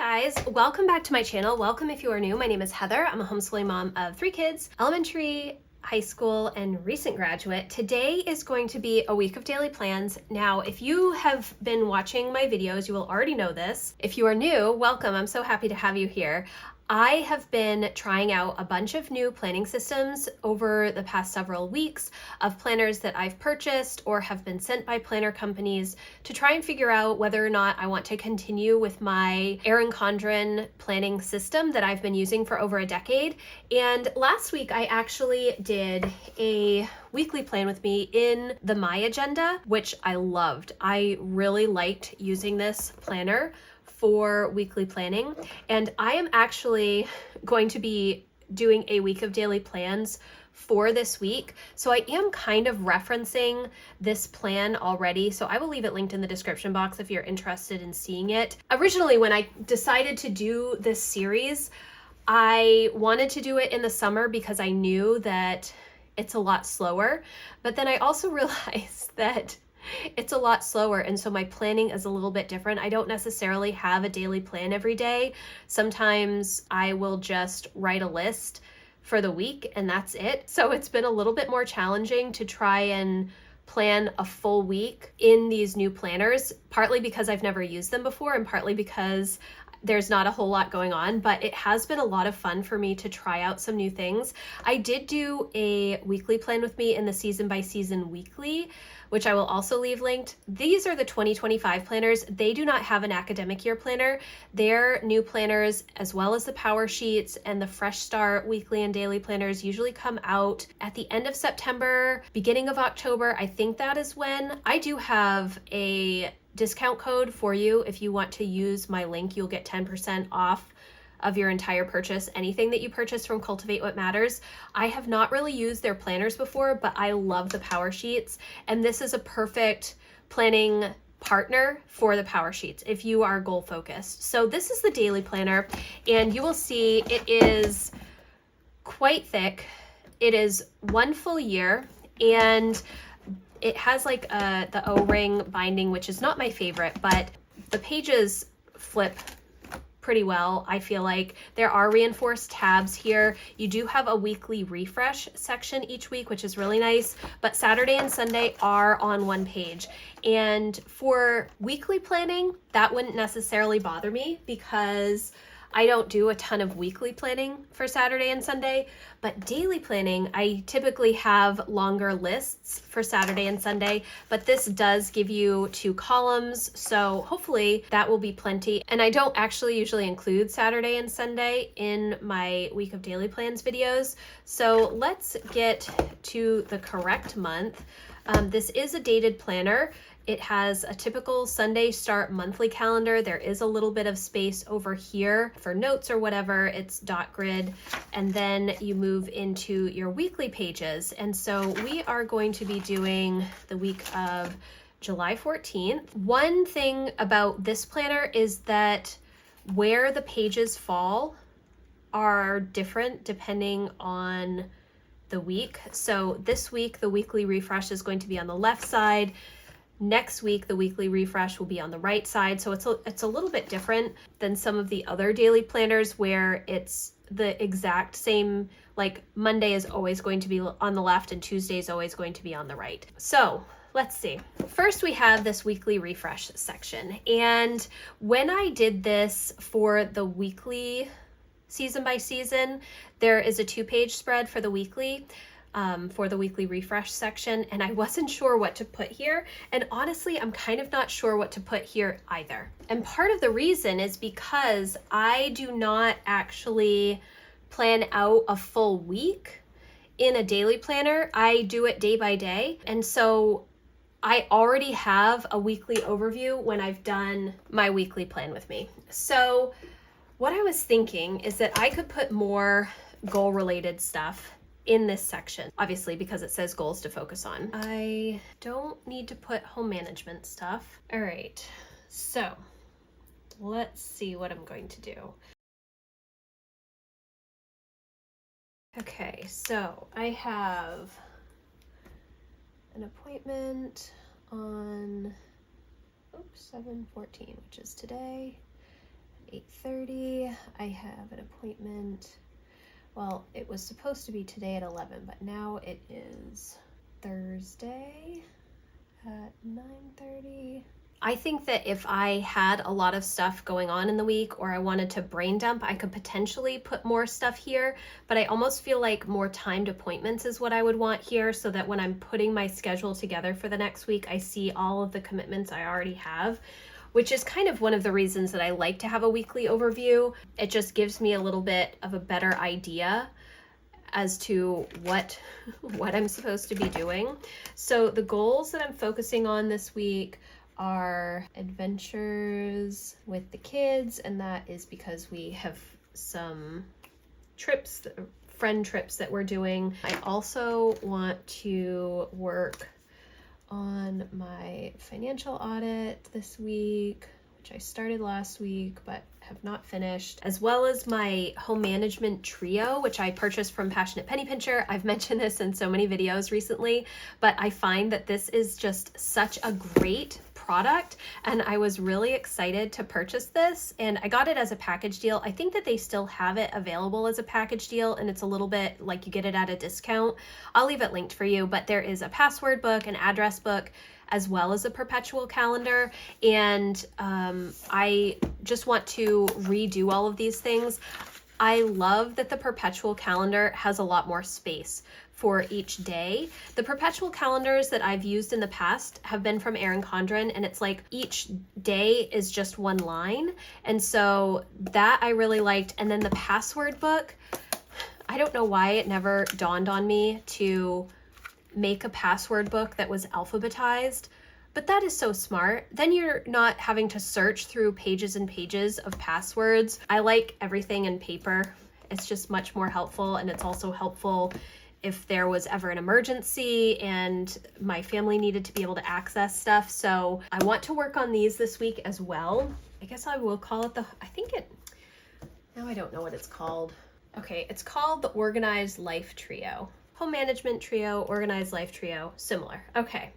guys, welcome back to my channel. Welcome if you are new. My name is Heather. I'm a homeschooling mom of 3 kids, elementary, high school, and recent graduate. Today is going to be a week of daily plans. Now, if you have been watching my videos, you will already know this. If you are new, welcome. I'm so happy to have you here. I have been trying out a bunch of new planning systems over the past several weeks of planners that I've purchased or have been sent by planner companies to try and figure out whether or not I want to continue with my Erin Condren planning system that I've been using for over a decade. And last week I actually did a weekly plan with me in the My Agenda, which I loved. I really liked using this planner for weekly planning, and I am actually going to be doing a week of daily plans for this week. So I am kind of referencing this plan already, so I will leave it linked in the description box if you're interested in seeing it. Originally, when I decided to do this series, I wanted to do it in the summer because I knew that it's a lot slower, but then I also realized that it's a lot slower, and so my planning is a little bit different. I don't necessarily have a daily plan every day. Sometimes I will just write a list for the week and that's it. So it's been a little bit more challenging to try and plan a full week in these new planners, partly because I've never used them before and partly because there's not a whole lot going on, but it has been a lot of fun for me to try out some new things. I did do a weekly plan with me in the season by season weekly, which I will also leave linked. These are the 2025 planners. They do not have an academic year planner. Their new planners, as well as the power sheets and the Fresh Start weekly and daily planners, usually come out at the end of September, beginning of October. I think that is when. I do have a discount code for you. If you want to use my link, you'll get 10% off of your entire purchase, anything that you purchase from Cultivate What Matters. I have not really used their planners before, but I love the power sheets, and this is a perfect planning partner for the power sheets if you are goal focused. So this is the daily planner, and you will see it is quite thick. It is one full year, and it has like the O-ring binding, which is not my favorite, but the pages flip pretty well. I feel like there are reinforced tabs here. You do have a weekly refresh section each week, which is really nice, but Saturday and Sunday are on one page. And for weekly planning, that wouldn't necessarily bother me because I don't do a ton of weekly planning for Saturday and Sunday, but daily planning, I typically have longer lists for Saturday and Sunday, but this does give you 2 columns, so hopefully that will be plenty. And I don't actually usually include Saturday and Sunday in my week of daily plans videos, so let's get to the correct month. This is a dated planner. It has a typical Sunday start monthly calendar. There is a little bit of space over here for notes or whatever. It's dot grid, and then you move into your weekly pages. And so we are going to be doing the week of July 14th. One thing about this planner is that where the pages fall are different depending on the week. So this week, the weekly refresh is going to be on the left side. Next week, the weekly refresh will be on the right side. So it's a little bit different than some of the other daily planners where it's the exact same, like Monday is always going to be on the left and Tuesday is always going to be on the right. So let's see. First, we have this weekly refresh section. And when I did this for the weekly season by season, there is a 2-page spread for the weekly refresh section, and I wasn't sure what to put here, and honestly I'm kind of not sure what to put here either. And part of the reason is because I do not actually plan out a full week in a daily planner. I do it day by day, and so I already have a weekly overview when I've done my weekly plan with me. So what I was thinking is that I could put more goal related stuff in this section, obviously because it says goals to focus on. I don't need to put home management stuff. All right, so let's see what I'm going to do. Okay, so I have an appointment on 7/14, which is today. 8:30. I have an appointment. Well, it was supposed to be today at 11, but now it is Thursday at 9:30. I think that if I had a lot of stuff going on in the week or I wanted to brain dump, I could potentially put more stuff here, but I almost feel like more timed appointments is what I would want here so that when I'm putting my schedule together for the next week, I see all of the commitments I already have, which is kind of one of the reasons that I like to have a weekly overview. It just gives me a little bit of a better idea as to what I'm supposed to be doing. So the goals that I'm focusing on this week are adventures with the kids, and that is because we have some trips, friend trips that we're doing. I also want to work on my financial audit this week, which I started last week but have not finished, as well as my home management trio, which I purchased from Passionate Penny Pincher. I've mentioned this in so many videos recently, but I find that this is just such a great product and I was really excited to purchase this, and I got it as a package deal. I think that they still have it available as a package deal and it's a little bit like you get it at a discount. I'll leave it linked for you, but there is a password book, an address book, as well as a perpetual calendar, and I just want to redo all of these things. I love that the perpetual calendar has a lot more space for each day. The perpetual calendars that I've used in the past have been from Erin Condren, and it's like each day is just one line, and so that I really liked. And then the password book, I don't know why it never dawned on me to make a password book that was alphabetized, but that is so smart. Then you're not having to search through pages and pages of passwords. I like everything in paper. It's just much more helpful, and it's also helpful if there was ever an emergency and my family needed to be able to access stuff. So I want to work on these this week as well. I guess I will call it now I don't know what it's called. Okay, it's called the Organized Life Trio. Home Management Trio, Organized Life Trio, similar. Okay.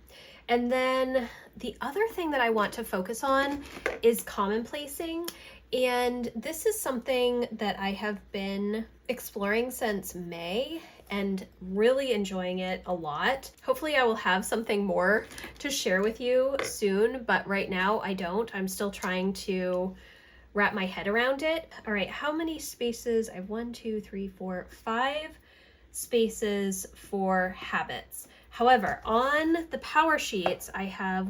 And then the other thing that I want to focus on is commonplacing. And this is something that I have been exploring since May and really enjoying it a lot. Hopefully I will have something more to share with you soon, but right now I don't. I'm still trying to wrap my head around it. All right, how many spaces? I have 5 spaces for habits. However, on the power sheets, I have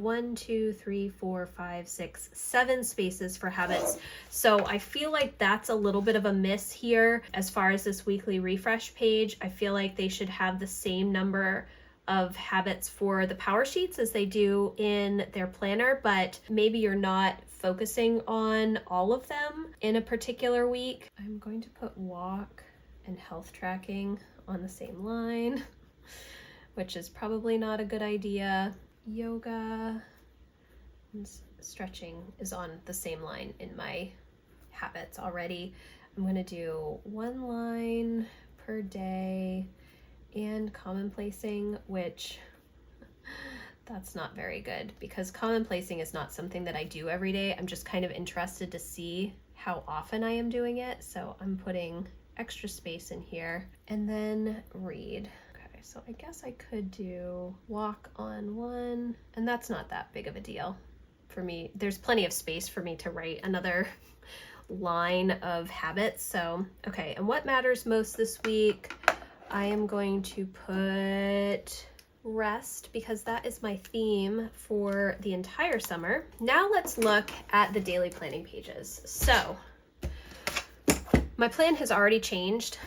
7 spaces for habits. So I feel like that's a little bit of a miss here as far as this weekly refresh page. I feel like they should have the same number of habits for the power sheets as they do in their planner, but maybe you're not focusing on all of them in a particular week. I'm going to put walk and health tracking on the same line, which is probably not a good idea. Yoga and stretching is on the same line in my habits already. I'm going to do 1 line per day and commonplacing, which that's not very good because commonplacing is not something that I do every day. I'm just kind of interested to see how often I am doing it. So I'm putting extra space in here, and then read. Okay, so I guess I could do walk on 1, and that's not that big of a deal for me. There's plenty of space for me to write another line of habits. So, okay, and what matters most this week? I am going to put rest because that is my theme for the entire summer. Now let's look at the daily planning pages. So my plan has already changed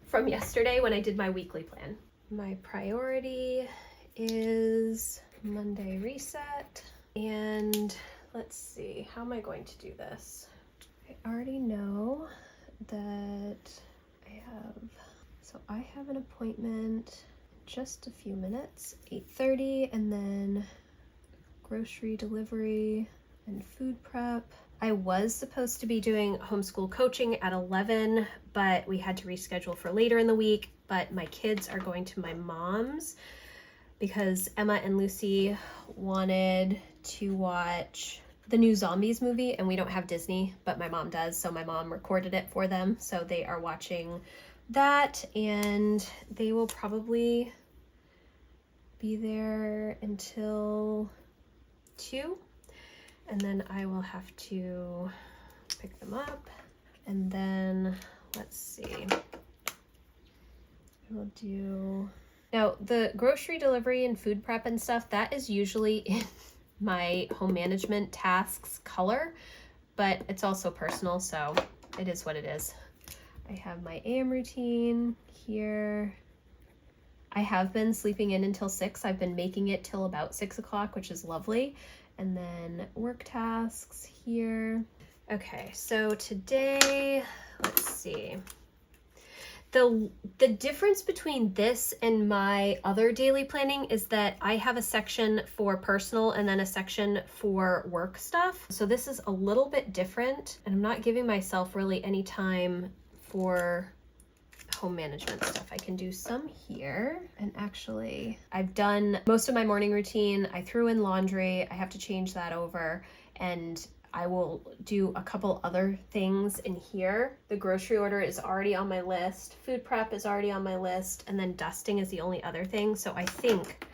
from yesterday when I did my weekly plan. My priority is Monday reset, and let's see, how am I going to do this? I already know that I have an appointment in just a few minutes, 8:30, and then grocery delivery and food prep. I was supposed to be doing homeschool coaching at 11, but we had to reschedule for later in the week. But my kids are going to my mom's because Emma and Lucy wanted to watch the new Zombies movie, and we don't have Disney, but my mom does, so my mom recorded it for them. So they are watching that, and they will probably be there until 2, and then I will have to pick them up. And then let's see, we'll do, now the grocery delivery and food prep and stuff, that is usually in my home management tasks color, but it's also personal, so it is what it is. I have my AM routine here. I have been sleeping in until 6. I've been making it till about 6 o'clock, which is lovely. And then work tasks here. Okay, so today, let's see. The difference between this and my other daily planning is that I have a section for personal and then a section for work stuff. So this is a little bit different, and I'm not giving myself really any time for home management stuff. I can do some here, and actually I've done most of my morning routine. I threw in laundry. I have to change that over, and I will do a couple other things in here. The grocery order is already on my list. Food prep is already on my list, and then dusting is the only other thing. So I think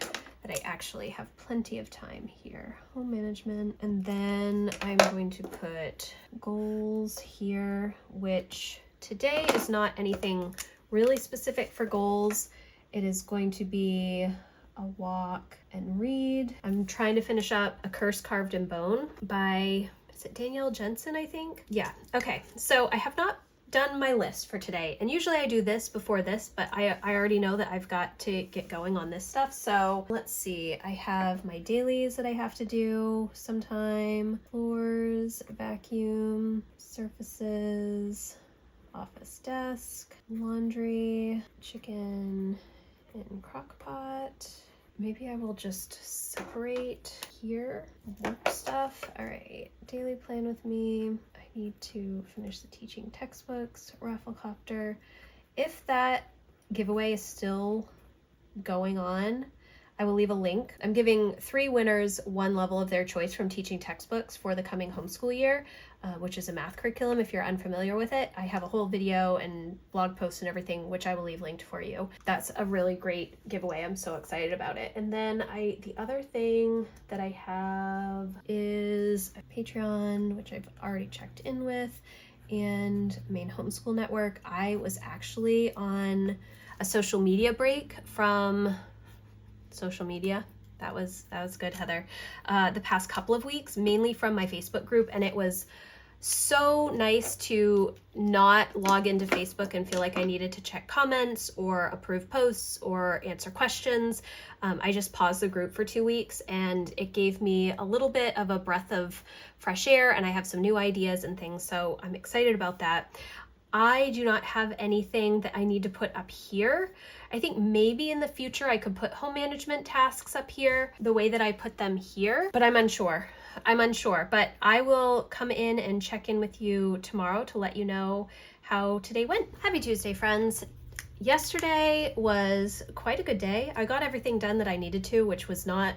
that I actually have plenty of time here. Home management, and then I'm going to put goals here, which today is not anything really specific for goals. It is going to be a walk and read. I'm trying to finish up A Curse Carved in Bone by, is it Danielle Jensen, I think? Yeah, okay. So I have not done my list for today, and usually I do this before this, but I already know that I've got to get going on this stuff. So let's see, I have my dailies that I have to do sometime. Floors, vacuum, surfaces, office desk, laundry, chicken in crock pot. Maybe I will just separate here work stuff. All right, daily plan with me. I need to finish the teaching textbooks, Rafflecopter. If that giveaway is still going on, I will leave a link. I'm giving 3 winners 1 level of their choice from teaching textbooks for the coming homeschool year, which is a math curriculum if you're unfamiliar with it. I have a whole video and blog post and everything, which I will leave linked for you. That's a really great giveaway. I'm so excited about it. And then the other thing that I have is a Patreon, which I've already checked in with, and Maine Homeschool Network. I was actually on a social media break from social media. That was good, Heather. The past couple of weeks, mainly from my Facebook group, and it was so nice to not log into Facebook and feel like I needed to check comments or approve posts or answer questions. I just paused the group for 2 weeks, and it gave me a little bit of a breath of fresh air, and I have some new ideas and things, so I'm excited about that. I do not have anything that I need to put up here. I think maybe in the future I could put home management tasks up here the way that I put them here, but I'm unsure. But I will come in and check in with you tomorrow to let you know how today went. Happy Tuesday, friends. Yesterday was quite a good day. I got everything done that I needed to, which was not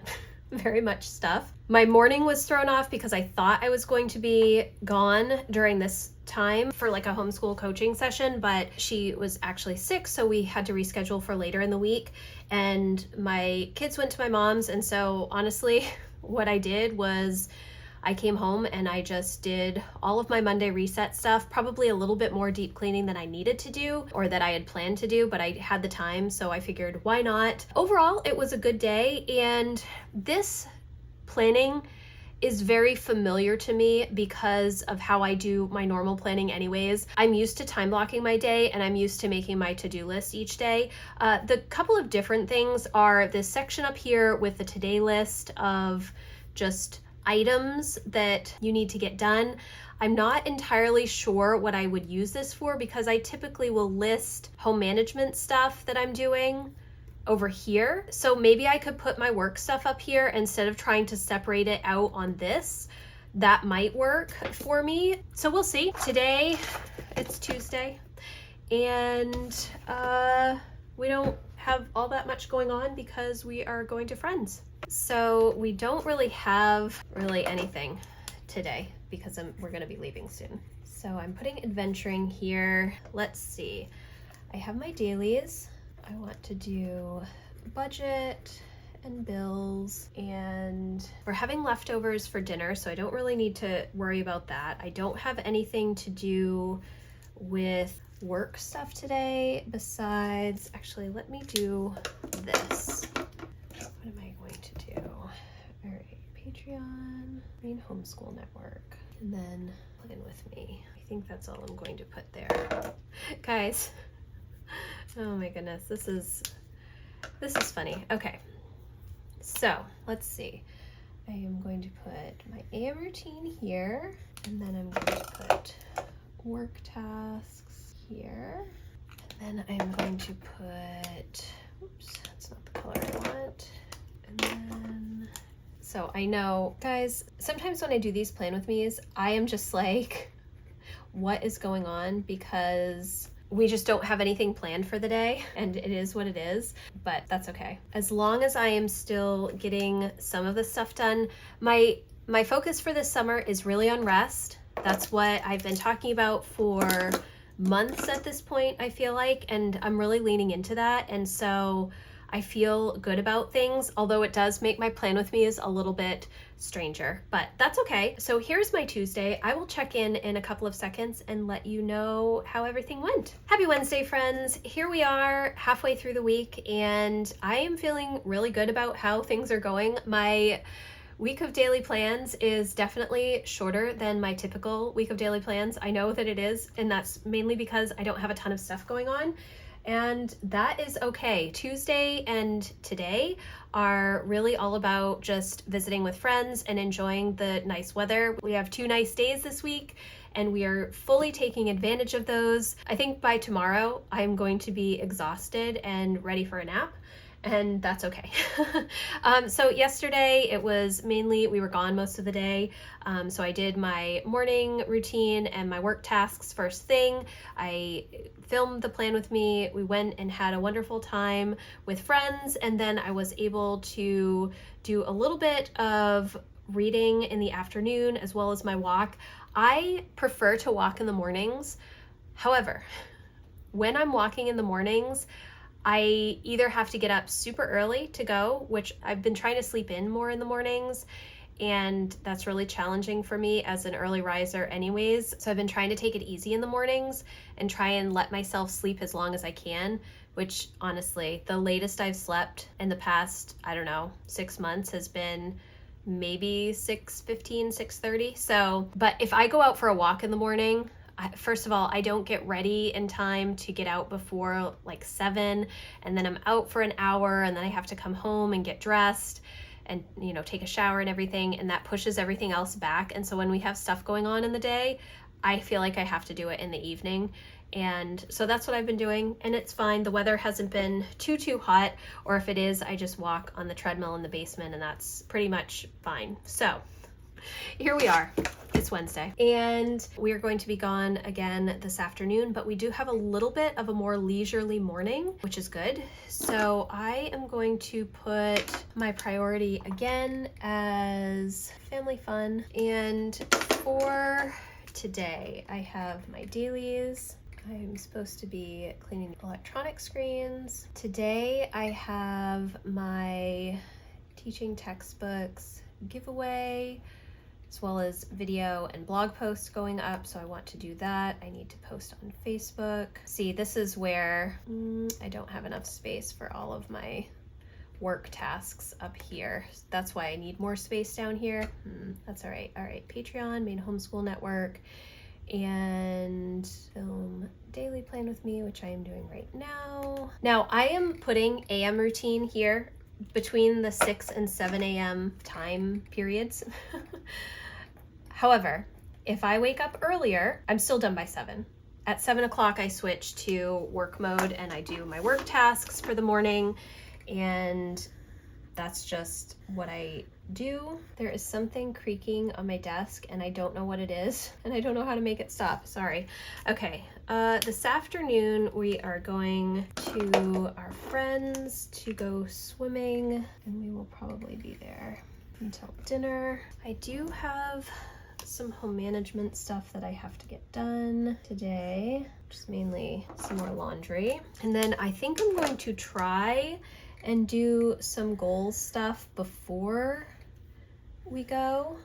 very much stuff. My morning was thrown off because I thought I was going to be gone during this time for like a homeschool coaching session, but she was actually sick, so we had to reschedule for later in the week, and my kids went to my mom's. And so honestly, what I did was I came home and I just did all of my Monday reset stuff, probably a little bit more deep cleaning than I needed to do or that I had planned to do, but I had the time, so I figured why not. Overall, it was a good day, and this planning is very familiar to me because of how I do my normal planning anyways. I'm used to time blocking my day, and I'm used to making my to-do list each day. The couple of different things are this section up here with the today list of just items that you need to get done. I'm not entirely sure what I would use this for because I typically will list home management stuff that I'm doing over here. So maybe I could put my work stuff up here instead of trying to separate it out on this. That might work for me. So we'll see. Today, it's Tuesday, and we don't have all that much going on because we are going to friends. So we don't really have anything today because we're gonna be leaving soon. So I'm putting adventuring here. Let's see. I have my dailies. I want to do budget and bills, and we're having leftovers for dinner, so I don't really need to worry about that. I don't have anything to do with work stuff today besides, actually, let me do this. What am I going to do? All right, Patreon, main homeschool network, and then plug in with me. I think that's all I'm going to put there. Guys, oh my goodness, this is funny. Okay, so let's see. I am going to put my AM routine here, and then I'm going to put work tasks here, and then I'm going to put, oops, that's not the color I want, and then, so I know, guys, sometimes when I do these plan with me's, I am just like, what is going on? Because we just don't have anything planned for the day, and it is what it is, but that's okay. As long as I am still getting some of the stuff done, my focus for this summer is really on rest. That's what I've been talking about for months at this point, I feel like, and I'm really leaning into that, and so I feel good about things, although it does make my plan with me is a little bit stranger, but that's okay. So here's my Tuesday. I will check in a couple of seconds and let you know how everything went. Happy Wednesday, friends. Here we are halfway through the week, and I am feeling really good about how things are going. My week of daily plans is definitely shorter than my typical week of daily plans. I know that it is, and that's mainly because I don't have a ton of stuff going on, and that is okay. Tuesday and today are really all about just visiting with friends and enjoying the nice weather. We have 2 nice days this week, and we are fully taking advantage of those. I think by tomorrow, I'm going to be exhausted and ready for a nap, and that's okay. So yesterday it was mainly, we were gone most of the day. So I did my morning routine and my work tasks first thing. I filmed the plan with me. We went and had a wonderful time with friends. And then I was able to do a little bit of reading in the afternoon as well as my walk. I prefer to walk in the mornings. However, when I'm walking in the mornings, I either have to get up super early to go, which I've been trying to sleep in more in the mornings, and that's really challenging for me as an early riser anyways. So I've been trying to take it easy in the mornings and try and let myself sleep as long as I can, which honestly, the latest I've slept in the past, I don't know, 6 months has been maybe 6:15, 6:30. So, but if I go out for a walk in the morning, first of all, I don't get ready in time to get out before like 7, and then I'm out for an hour, and then I have to come home and get dressed and, you know, take a shower and everything, and that pushes everything else back. And so when we have stuff going on in the day, I feel like I have to do it in the evening. And so that's what I've been doing, and it's fine. The weather hasn't been too hot, or if it is, I just walk on the treadmill in the basement, and that's pretty much fine. So here we are. It's Wednesday, and we are going to be gone again this afternoon, but we do have a little bit of a more leisurely morning, which is good. So I am going to put my priority again as family fun, and for today I have my dailies. I'm supposed to be cleaning electronic screens. Today I have my teaching textbooks giveaway, as well as video and blog posts going up, so I want to do that. I need to post on Facebook. See, this is where I don't have enough space for all of my work tasks up here. That's why I need more space down here. That's all right. All right, Patreon, main homeschool network, and film daily plan with me, which I am doing right now. Now, I am putting AM routine here between the 6 and 7 a.m. time periods. However, if I wake up earlier, I'm still done by 7. At 7 o'clock, I switch to work mode and I do my work tasks for the morning, and that's just what I do. There is something creaking on my desk and I don't know what it is, and I don't know how to make it stop. Sorry. Okay, this afternoon we are going to our friends to go swimming, and we will probably be there until dinner. I do have some home management stuff that I have to get done today, just mainly some more laundry. And then I think I'm going to try and do some goals stuff before we go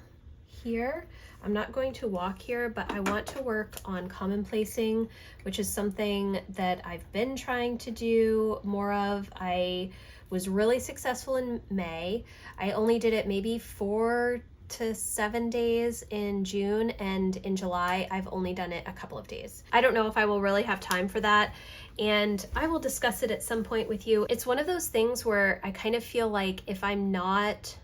here. I'm not going to walk here, but I want to work on commonplacing, which is something that I've been trying to do more of. I was really successful in May. I only did it maybe 4 to 7 days in June, and in July I've only done it a couple of days. I don't know if I will really have time for that, and I will discuss it at some point with you. It's one of those things where I kind of feel like if I'm not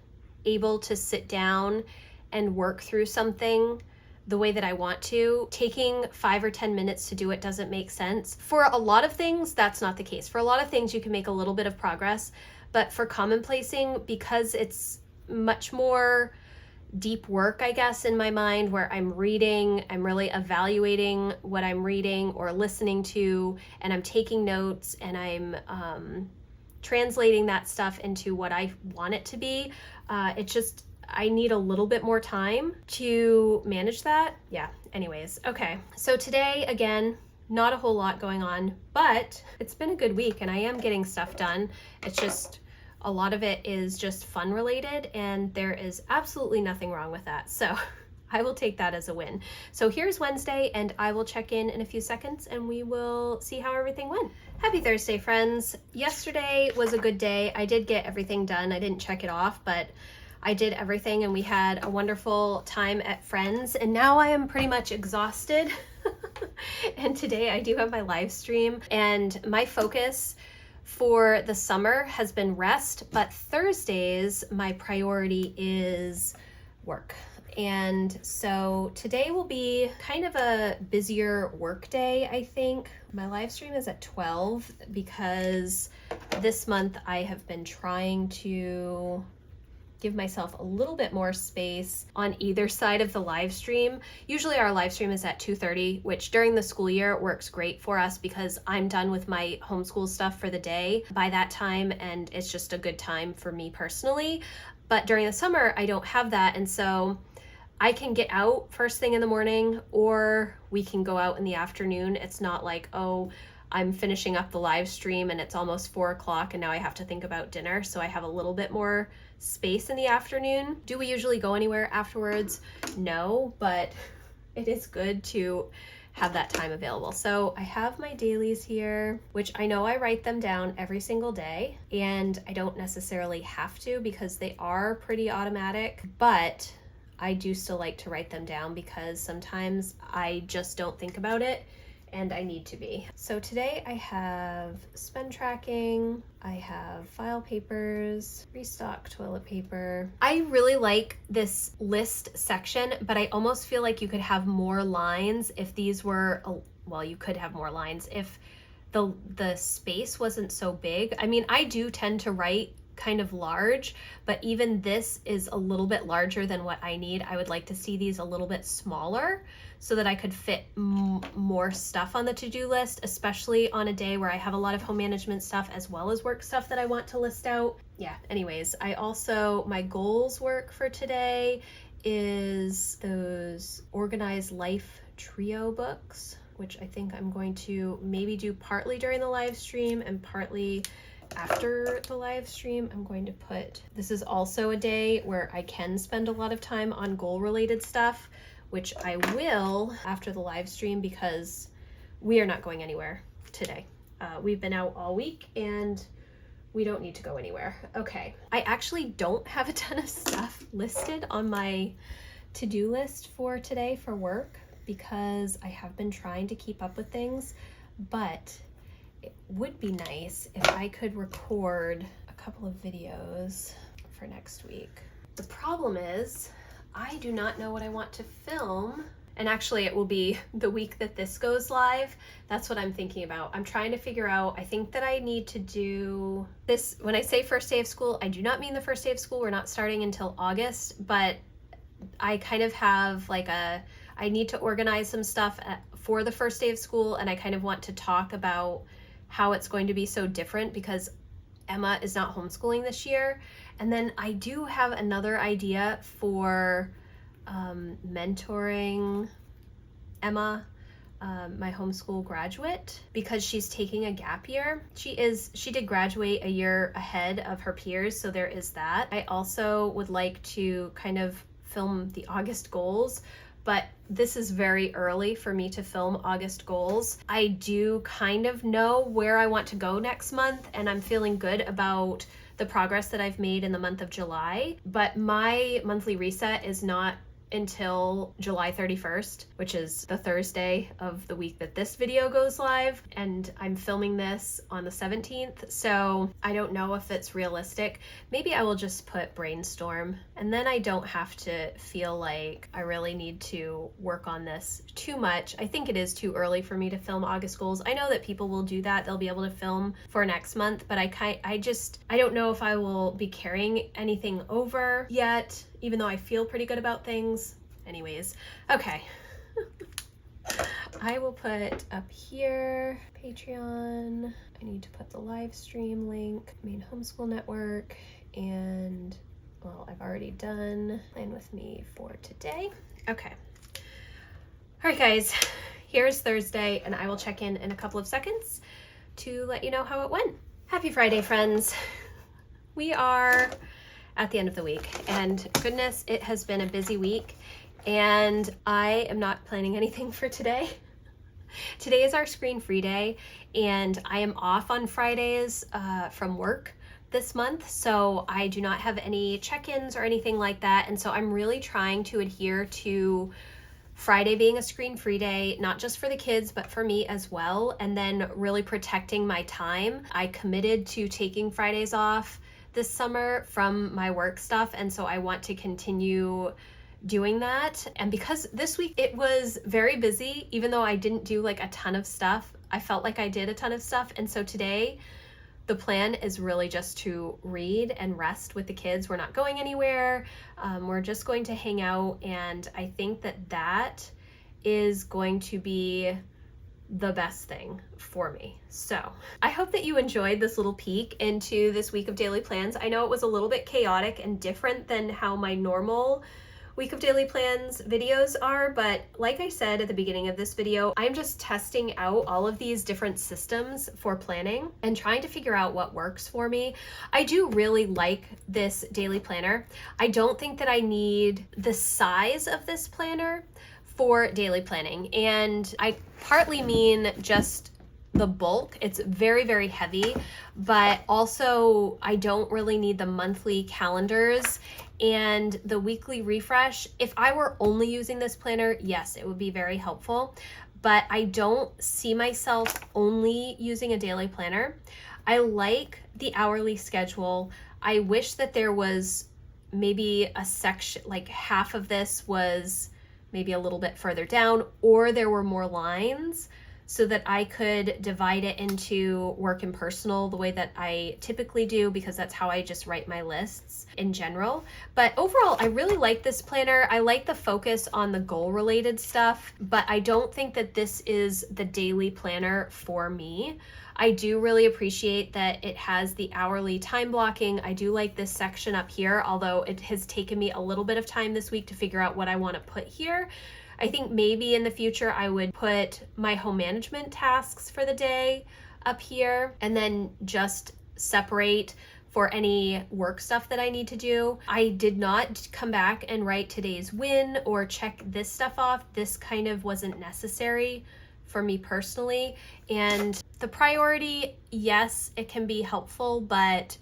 able to sit down and work through something the way that I want to, taking 5 or 10 minutes to do it doesn't make sense. For a lot of things, that's not the case. For a lot of things, you can make a little bit of progress, but for commonplacing, because it's much more deep work, I guess, in my mind, where I'm reading, I'm really evaluating what I'm reading or listening to, and I'm taking notes, and I'm translating that stuff into what I want it to be. It's just, I need a little bit more time to manage that. Yeah, anyways, okay. So today, again, not a whole lot going on, but it's been a good week and I am getting stuff done. It's just, a lot of it is just fun related, and there is absolutely nothing wrong with that. So I will take that as a win. So here's Wednesday, and I will check in a few seconds and we will see how everything went. Happy Thursday, friends. Yesterday was a good day. I did get everything done. I didn't check it off, but I did everything, and we had a wonderful time at Friends, and now I am pretty much exhausted. And today I do have my live stream, and my focus for the summer has been rest, but Thursdays my priority is work. And so today will be kind of a busier work day, I think. My live stream is at 12 because this month I have been trying to give myself a little bit more space on either side of the live stream. Usually our live stream is at 2:30, which during the school year works great for us because I'm done with my homeschool stuff for the day by that time, and it's just a good time for me personally. But during the summer, I don't have that, and so I can get out first thing in the morning, or we can go out in the afternoon. It's not like, oh, I'm finishing up the live stream and it's almost 4 o'clock and now I have to think about dinner. So I have a little bit more space in the afternoon. Do we usually go anywhere afterwards? No, but it is good to have that time available. So I have my dailies here, which I know I write them down every single day, and I don't necessarily have to because they are pretty automatic, but I do still like to write them down because sometimes I just don't think about it and I need to be. So today I have spend tracking, I have file papers, restock toilet paper. I really like this list section, but I almost feel like you could have more lines if these were, well, you could have more lines if the space wasn't so big. I mean, I do tend to write kind of large, but even this is a little bit larger than what I need. I would like to see these a little bit smaller so that I could fit more stuff on the to-do list, especially on a day where I have a lot of home management stuff as well as work stuff that I want to list out. Yeah, anyways, my goals work for today is those Organized Life trio books, which I think I'm going to maybe do partly during the live stream and partly after the live stream. I'm going to put, this is also a day where I can spend a lot of time on goal related stuff, which I will after the live stream because we are not going anywhere today. We've been out all week and we don't need to go anywhere. Okay, I actually don't have a ton of stuff listed on my to-do list for today for work because I have been trying to keep up with things, but it would be nice if I could record a couple of videos for next week. The problem is I do not know what I want to film, and actually it will be the week that this goes live. That's what I'm thinking about. I'm trying to figure out, I think that I need to do this. When I say first day of school, I do not mean the first day of school. We're not starting until August, but I kind of have like I need to organize some stuff for the first day of school, and I kind of want to talk about how it's going to be so different because Emma is not homeschooling this year. And then I do have another idea for mentoring Emma, my homeschool graduate, because she's taking a gap year. She did graduate a year ahead of her peers, so there is that. I also would like to kind of film the August goals, but this is very early for me to film August goals. I do kind of know where I want to go next month, and I'm feeling good about the progress that I've made in the month of July, but my monthly reset is not until July 31st, which is the Thursday of the week that this video goes live, and I'm filming this on the 17th, so I don't know if it's realistic. Maybe I will just put brainstorm, and then I don't have to feel like I really need to work on this too much. I think it is too early for me to film August goals. I know that people will do that. They'll be able to film for next month, but I don't know if I will be carrying anything over yet, even though I feel pretty good about things. Anyways, okay. I will put up here, Patreon. I need to put the live stream link, main homeschool network, and well, I've already done Plan With Me for today. Okay. All right, guys, here's Thursday, and I will check in a couple of seconds to let you know how it went. Happy Friday, friends. We are at the end of the week, and goodness, it has been a busy week, and I am not planning anything for today. Today is our screen-free day, and I am off on Fridays from work this month, so I do not have any check-ins or anything like that, and so I'm really trying to adhere to Friday being a screen-free day, not just for the kids, but for me as well, and then really protecting my time. I committed to taking Fridays off this summer from my work stuff, and so I want to continue doing that. And because this week it was very busy, even though I didn't do like a ton of stuff, I felt like I did a ton of stuff, and so today the plan is really just to read and rest with the kids. We're not going anywhere. We're just going to hang out, and I think that that is going to be the best thing for me. So I hope that you enjoyed this little peek into this week of daily plans. I know it was a little bit chaotic and different than how my normal week of daily plans videos are, but like I said at the beginning of this video, I'm just testing out all of these different systems for planning and trying to figure out what works for me. I do really like this daily planner. I don't think that I need the size of this planner for daily planning, and I partly mean just the bulk. It's very, very heavy, but also I don't really need the monthly calendars and the weekly refresh. If I were only using this planner, yes, it would be very helpful, but I don't see myself only using a daily planner. I like the hourly schedule. I wish that there was maybe a section, like half of this was maybe a little bit further down, or there were more lines so that I could divide it into work and personal the way that I typically do, because that's how I just write my lists in general. But overall, I really like this planner. I like the focus on the goal-related stuff, but I don't think that this is the daily planner for me. I do really appreciate that it has the hourly time blocking. I do like this section up here, although it has taken me a little bit of time this week to figure out what I want to put here. I think maybe in the future I would put my home management tasks for the day up here, and then just separate for any work stuff that I need to do. I did not come back and write today's win or check this stuff off. This kind of wasn't necessary for me personally. And the priority, yes, it can be helpful, but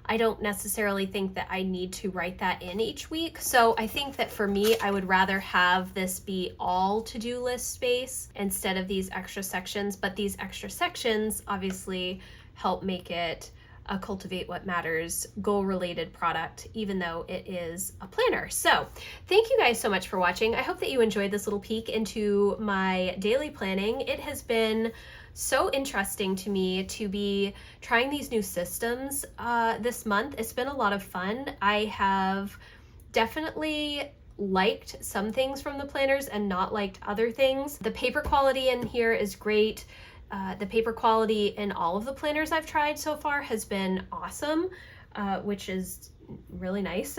I don't necessarily think that I need to write that in each week. So I think that for me, I would rather have this be all to-do list space instead of these extra sections. But these extra sections obviously help make it a Cultivate What Matters goal-related product, even though it is a planner. So thank you guys so much for watching. I hope that you enjoyed this little peek into my daily planning. It has been so interesting to me to be trying these new systems this month. It's been a lot of fun. I have definitely liked some things from the planners and not liked other things. The paper quality in here is great. The paper quality in all of the planners I've tried so far has been awesome, which is really nice.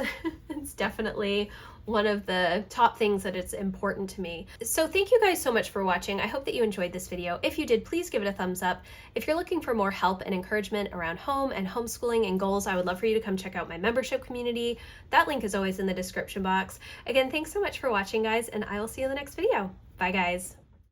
It's definitely one of the top things that is important to me. So thank you guys so much for watching. I hope that you enjoyed this video. If you did, please give it a thumbs up. If you're looking for more help and encouragement around home and homeschooling and goals, I would love for you to come check out my membership community. That link is always in the description box. Again, thanks so much for watching, guys, and I will see you in the next video. Bye, guys.